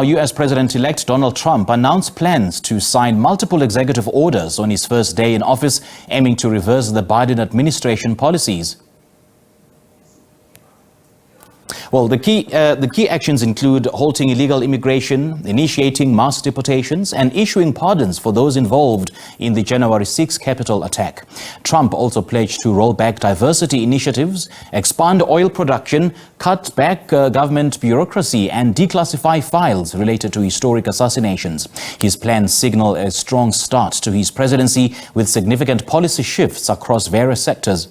U.S. President-elect Donald Trump announced plans to sign multiple executive orders on his first day in office, aiming to reverse the Biden administration policies. Well, the key actions include halting illegal immigration, initiating mass deportations, and issuing pardons for those involved in the January 6 Capitol attack. Trump also pledged to roll back diversity initiatives, expand oil production, cut back government bureaucracy, and declassify files related to historic assassinations. His plans signal a strong start to his presidency with significant policy shifts across various sectors.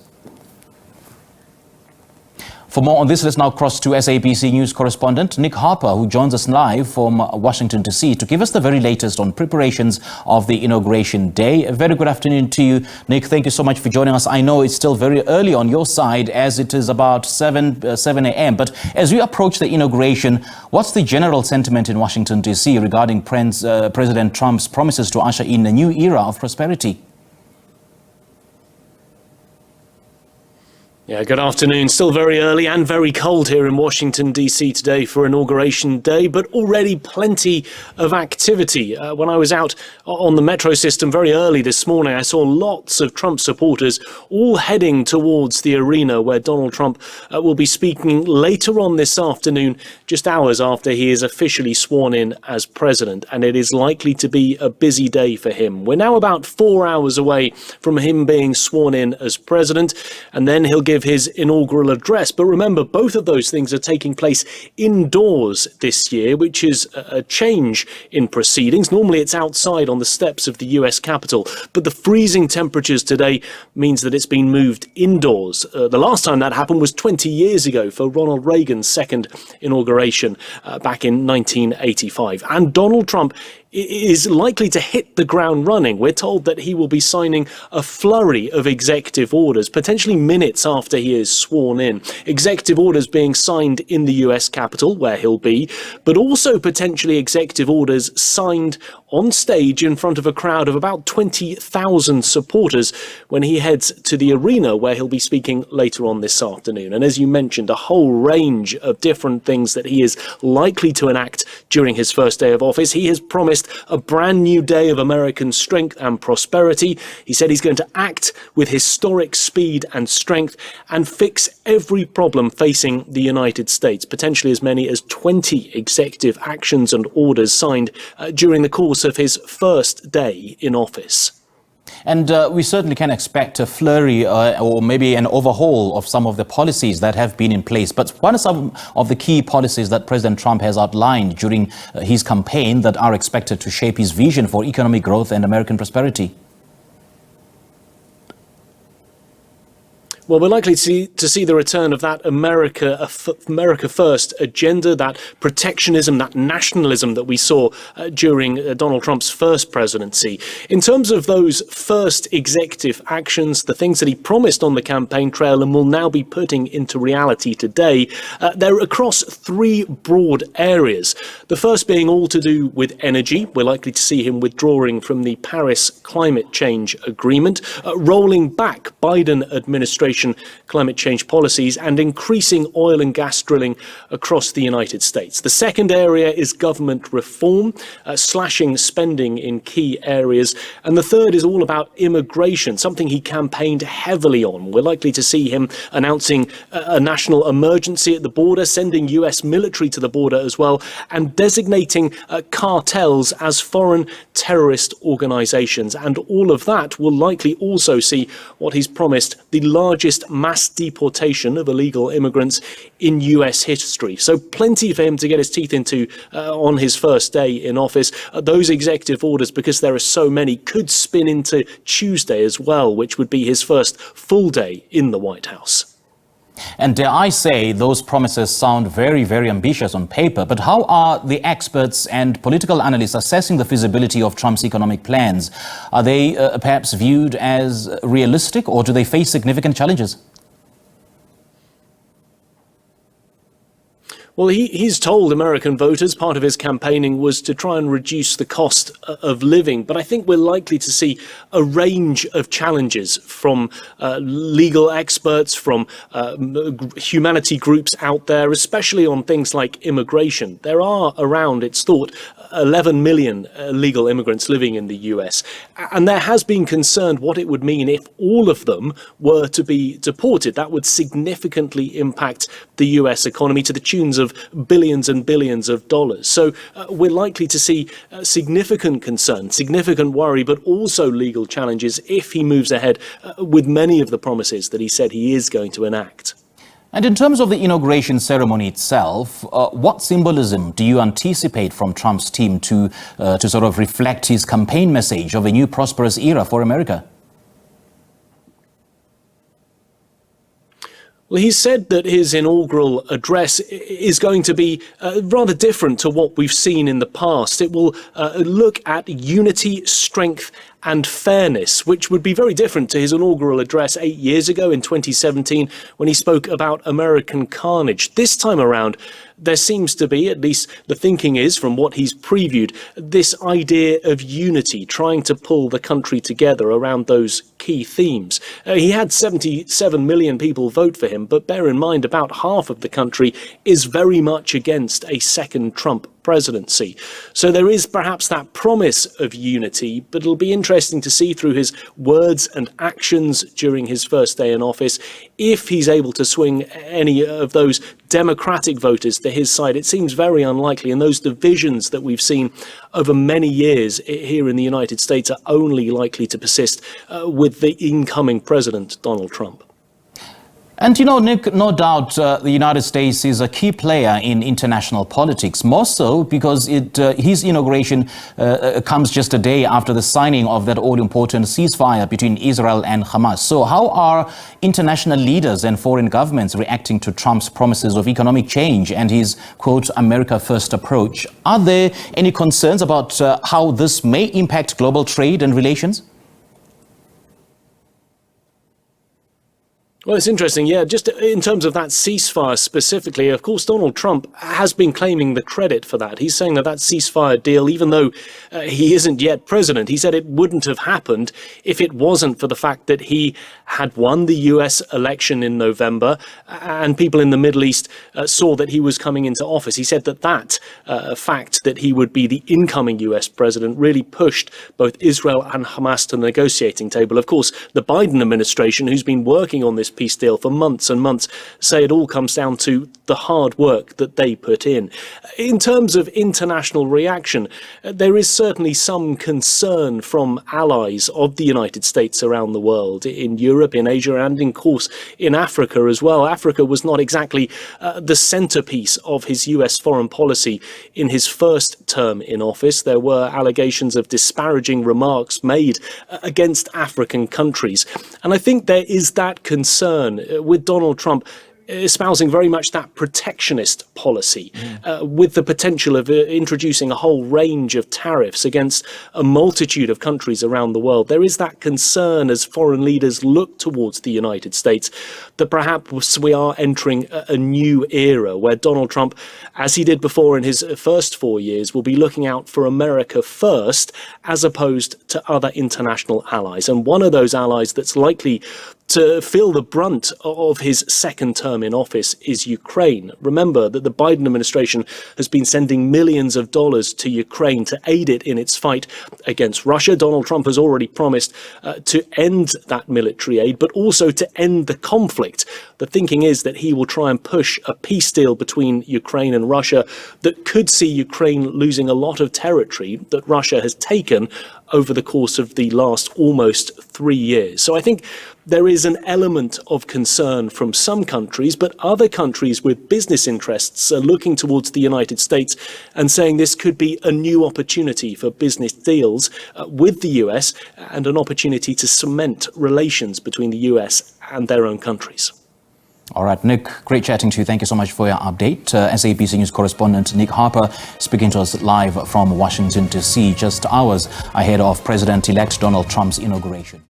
For more on this, let's now cross to SABC News correspondent Nick Harper, who joins us live from Washington, D.C. to give us the very latest on preparations of the Inauguration Day. A very good afternoon to you, Nick. Thank you so much for joining us. I know it's still very early on your side, as it is about 7 a.m. But as we approach the inauguration, what's the general sentiment in Washington, D.C. regarding President Trump's promises to usher in a new era of prosperity? Yeah, good afternoon. Still very early and very cold here in Washington, D.C. today for Inauguration Day, but already plenty of activity. When I was out on the metro system very early this morning, I saw lots of Trump supporters all heading towards the arena where Donald Trump will be speaking later on this afternoon, just hours after he is officially sworn in as president. And it is likely to be a busy day for him. We're now about 4 hours away from him being sworn in as president, and then he'll give his inaugural address. But remember, both of those things are taking place indoors this year, which is a change in proceedings. Normally it's outside on the steps of the US Capitol, but the freezing temperatures today means that it's been moved indoors. The last time that happened was 20 years ago for Ronald Reagan's second inauguration back in 1985. And Donald Trump is likely to hit the ground running. We're told that he will be signing a flurry of executive orders, potentially minutes after he is sworn in. Executive orders being signed in the US Capitol, where he'll be, but also potentially executive orders signed on stage in front of a crowd of about 20,000 supporters when he heads to the arena where he'll be speaking later on this afternoon. And as you mentioned, a whole range of different things that he is likely to enact during his first day of office. He has promised a brand new day of American strength and prosperity. He said he's going to act with historic speed and strength and fix every problem facing the United States. Potentially as many as 20 executive actions and orders signed during the course of his first day in office. And we certainly can expect a flurry or maybe an overhaul of some of the policies that have been in place. But what are some of the key policies that President Trump has outlined during his campaign that are expected to shape his vision for economic growth and American prosperity? Well, we're likely to see the return of that America First agenda, that protectionism, that nationalism that we saw during Donald Trump's first presidency. In terms of those first executive actions, the things that he promised on the campaign trail and will now be putting into reality today, they're across three broad areas. The first being all to do with energy. We're likely to see him withdrawing from the Paris climate change agreement, rolling back Biden administration climate change policies and increasing oil and gas drilling across the United States. The second area is government reform, slashing spending in key areas. And the third is all about immigration, something he campaigned heavily on. We're likely to see him announcing a national emergency at the border, sending US military to the border as well, and designating cartels as foreign terrorist organizations. And all of that will likely also see what he's promised, the largest mass deportation of illegal immigrants in US history. So plenty for him to get his teeth into on his first day in office. Those executive orders, because there are so many, could spin into Tuesday as well, which would be his first full day in the White House. And dare I say, those promises sound very, very ambitious on paper. But how are the experts and political analysts assessing the feasibility of Trump's economic plans? Are they perhaps viewed as realistic, or do they face significant challenges? Well, he's told American voters part of his campaigning was to try and reduce the cost of living. But I think we're likely to see a range of challenges from legal experts, from humanity groups out there, especially on things like immigration. There are around, it's thought, 11 million legal immigrants living in the US. And there has been concern what it would mean if all of them were to be deported. That would significantly impact the US economy to the tunes of billions and billions of dollars. So we're likely to see significant concern, significant worry, but also legal challenges if he moves ahead with many of the promises that he said he is going to enact. And in terms of the inauguration ceremony itself, what symbolism do you anticipate from Trump's team to sort of reflect his campaign message of a new prosperous era for America? Well, he said that his inaugural address is going to be rather different to what we've seen in the past. It will look at unity, strength and fairness, which would be very different to his inaugural address 8 years ago in 2017 when he spoke about American carnage. This time around, there seems to be, at least the thinking is from what he's previewed, this idea of unity, trying to pull the country together around those key themes. He had 77 million people vote for him, but bear in mind about half of the country is very much against a second Trump presidency. So there is perhaps that promise of unity, but it'll be interesting to see through his words and actions during his first day in office if he's able to swing any of those Democratic voters to his side. It seems very unlikely, and those divisions that we've seen over many years here in the United States are only likely to persist with the incoming president, Donald Trump. And, you know, Nick, no doubt the United States is a key player in international politics, more so because his inauguration comes just a day after the signing of that all-important ceasefire between Israel and Hamas. So how are international leaders and foreign governments reacting to Trump's promises of economic change and his, quote, America First approach? Are there any concerns about how this may impact global trade and relations? Well, it's interesting, yeah, just in terms of that ceasefire specifically, of course, Donald Trump has been claiming the credit for that. He's saying that that ceasefire deal, even though he isn't yet president, he said it wouldn't have happened if it wasn't for the fact that he had won the US election in November and people in the Middle East saw that he was coming into office. He said that that fact that he would be the incoming US president really pushed both Israel and Hamas to the negotiating table. Of course, the Biden administration, who's been working on this peace deal for months and months, say it all comes down to the hard work that they put in. In terms of international reaction, there is certainly some concern from allies of the United States around the world, in Europe, in Asia, and of course in Africa as well. Africa was not exactly the centerpiece of his US foreign policy in his first term in office. There were allegations of disparaging remarks made against African countries. And I think there is that concern with Donald Trump espousing very much that protectionist policy, with the potential of introducing a whole range of tariffs against a multitude of countries around the world. There is that concern as foreign leaders look towards the United States that perhaps we are entering a new era where Donald Trump, as he did before in his first 4 years, will be looking out for America first as opposed to other international allies. And one of those allies that's likely to feel the brunt of his second term in office is Ukraine. Remember that the Biden administration has been sending millions of dollars to Ukraine to aid it in its fight against Russia. Donald Trump has already promised to end that military aid, but also to end the conflict. The thinking is that he will try and push a peace deal between Ukraine and Russia that could see Ukraine losing a lot of territory that Russia has taken over the course of the last almost 3 years. So I think there is an element of concern from some countries, but other countries with business interests are looking towards the United States and saying this could be a new opportunity for business deals with the US and an opportunity to cement relations between the US and their own countries. All right, Nick, great chatting to you. Thank you so much for your update. SABC News correspondent Nick Harper speaking to us live from Washington, D.C., just hours ahead of President-elect Donald Trump's inauguration.